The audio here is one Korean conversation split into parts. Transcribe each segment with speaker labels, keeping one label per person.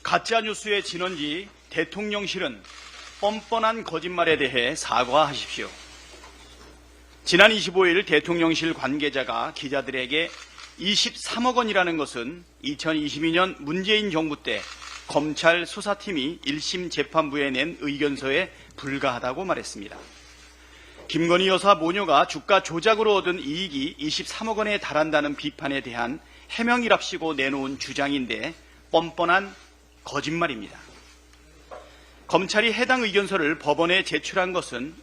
Speaker 1: 가짜뉴스의 진원지 대통령실은 뻔뻔한 거짓말에 대해 사과하십시오. 지난 25일 대통령실 관계자가 기자들에게 23억 원이라는 것은 2022년 문재인 정부 때 검찰 수사팀이 1심 재판부에 낸 의견서에 불과하다고 말했습니다. 김건희 여사 모녀가 주가 조작으로 얻은 이익이 23억 원에 달한다는 비판에 대한 해명이랍시고 내놓은 주장인데 뻔뻔한 거짓말입니다. 검찰이 해당 의견서를 법원에 제출한 것은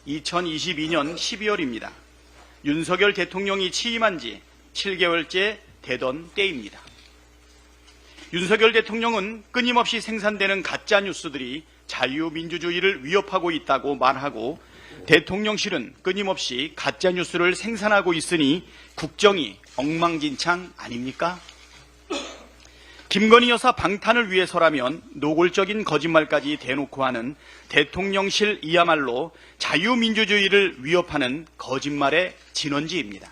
Speaker 1: 2022년 12월입니다. 윤석열 대통령이 취임한 지 7개월째 되던 때입니다. 윤석열 대통령은 끊임없이 생산되는 가짜뉴스들이 자유민주주의를 위협하고 있다고 말하고 대통령실은 끊임없이 가짜뉴스를 생산하고 있으니 국정이 엉망진창 아닙니까? 김건희 여사 방탄을 위해서라면 노골적인 거짓말까지 대놓고 하는 대통령실이야말로 자유민주주의를 위협하는 거짓말의 진원지입니다.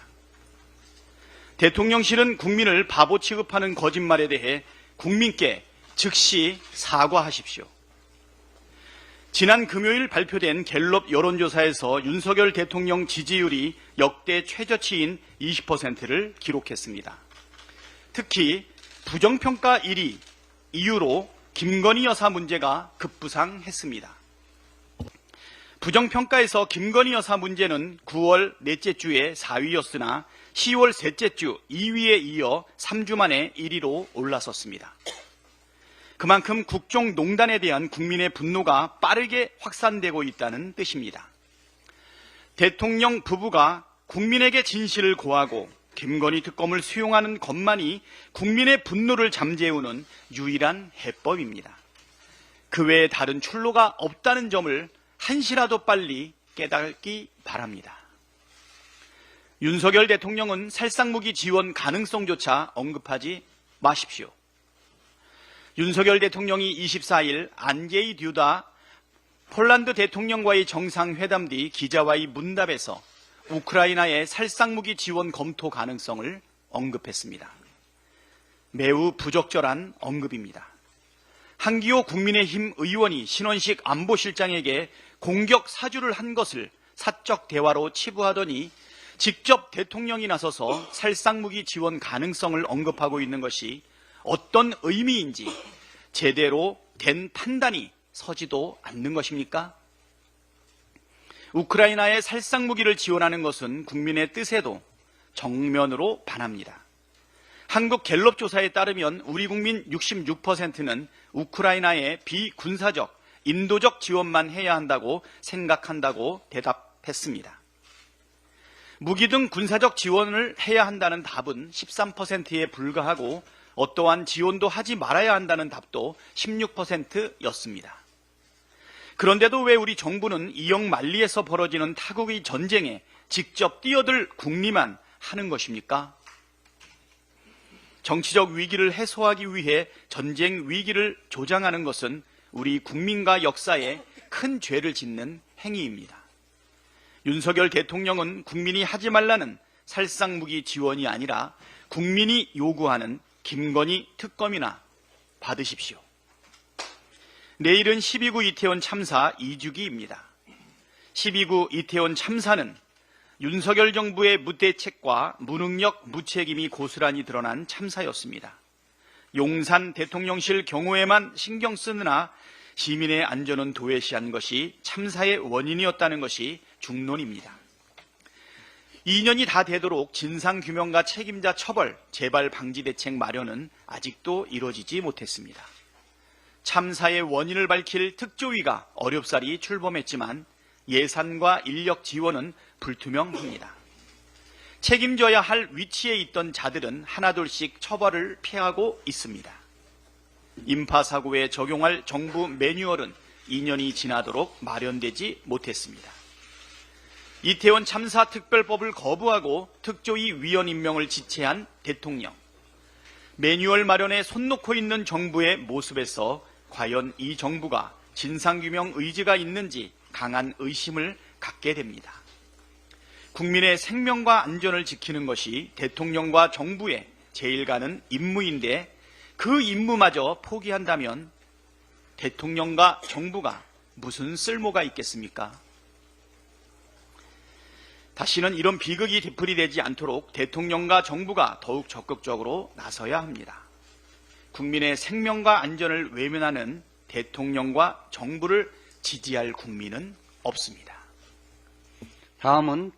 Speaker 1: 대통령실은 국민을 바보 취급하는 거짓말에 대해 국민께 즉시 사과하십시오. 지난 금요일 발표된 갤럽 여론조사에서 윤석열 대통령 지지율이 역대 최저치인 20%를 기록했습니다. 특히 부정평가 1위 이유로 김건희 여사 문제가 급부상했습니다. 부정평가에서 김건희 여사 문제는 9월 넷째 주에 4위였으나 10월 셋째 주 2위에 이어 3주 만에 1위로 올라섰습니다. 그만큼 국정농단에 대한 국민의 분노가 빠르게 확산되고 있다는 뜻입니다. 대통령 부부가 국민에게 진실을 고하고 김건희 특검을 수용하는 것만이 국민의 분노를 잠재우는 유일한 해법입니다. 그 외에 다른 출로가 없다는 점을 한시라도 빨리 깨닫기 바랍니다. 윤석열 대통령은 살상무기 지원 가능성조차 언급하지 마십시오. 윤석열 대통령이 24일 안제이 듀다 폴란드 대통령과의 정상회담 뒤 기자와의 문답에서 우크라이나의 살상무기 지원 검토 가능성을 언급했습니다. 매우 부적절한 언급입니다. 한기호 국민의힘 의원이 신원식 안보실장에게 공격 사주를 한 것을 사적 대화로 치부하더니 직접 대통령이 나서서 살상무기 지원 가능성을 언급하고 있는 것이 어떤 의미인지 제대로 된 판단이 서지도 않는 것입니까? 우크라이나에 살상무기를 지원하는 것은 국민의 뜻에도 정면으로 반합니다. 한국 갤럽 조사에 따르면 우리 국민 66%는 우크라이나에 비군사적, 인도적 지원만 해야 한다고 생각한다고 대답했습니다. 무기 등 군사적 지원을 해야 한다는 답은 13%에 불과하고 어떠한 지원도 하지 말아야 한다는 답도 16%였습니다. 그런데도 왜 우리 정부는 이역 만리에서 벌어지는 타국의 전쟁에 직접 뛰어들 궁리만 하는 것입니까? 정치적 위기를 해소하기 위해 전쟁 위기를 조장하는 것은 우리 국민과 역사에 큰 죄를 짓는 행위입니다. 윤석열 대통령은 국민이 하지 말라는 살상무기 지원이 아니라 국민이 요구하는 김건희 특검이나 받으십시오. 내일은 12구 이태원 참사 2주기입니다. 12구 이태원 참사는 윤석열 정부의 무대책과 무능력, 무책임이 고스란히 드러난 참사였습니다. 용산 대통령실 경호에만 신경 쓰느라 시민의 안전은 도외시한 것이 참사의 원인이었다는 것이 중론입니다. 2년이 다 되도록 진상규명과 책임자 처벌, 재발 방지 대책 마련은 아직도 이루어지지 못했습니다. 참사의 원인을 밝힐 특조위가 어렵사리 출범했지만 예산과 인력 지원은 불투명합니다. 책임져야 할 위치에 있던 자들은 하나둘씩 처벌을 피하고 있습니다. 인파사고에 적용할 정부 매뉴얼은 2년이 지나도록 마련되지 못했습니다. 이태원 참사 특별법을 거부하고 특조위 위원 임명을 지체한 대통령. 매뉴얼 마련에 손 놓고 있는 정부의 모습에서 과연 이 정부가 진상규명 의지가 있는지 강한 의심을 갖게 됩니다. 국민의 생명과 안전을 지키는 것이 대통령과 정부의 제일 가는 임무인데 그 임무마저 포기한다면 대통령과 정부가 무슨 쓸모가 있겠습니까? 다시는 이런 비극이 되풀이되지 않도록 대통령과 정부가 더욱 적극적으로 나서야 합니다. 국민의 생명과 안전을 외면하는 대통령과 정부를 지지할 국민은 없습니다.
Speaker 2: 다음은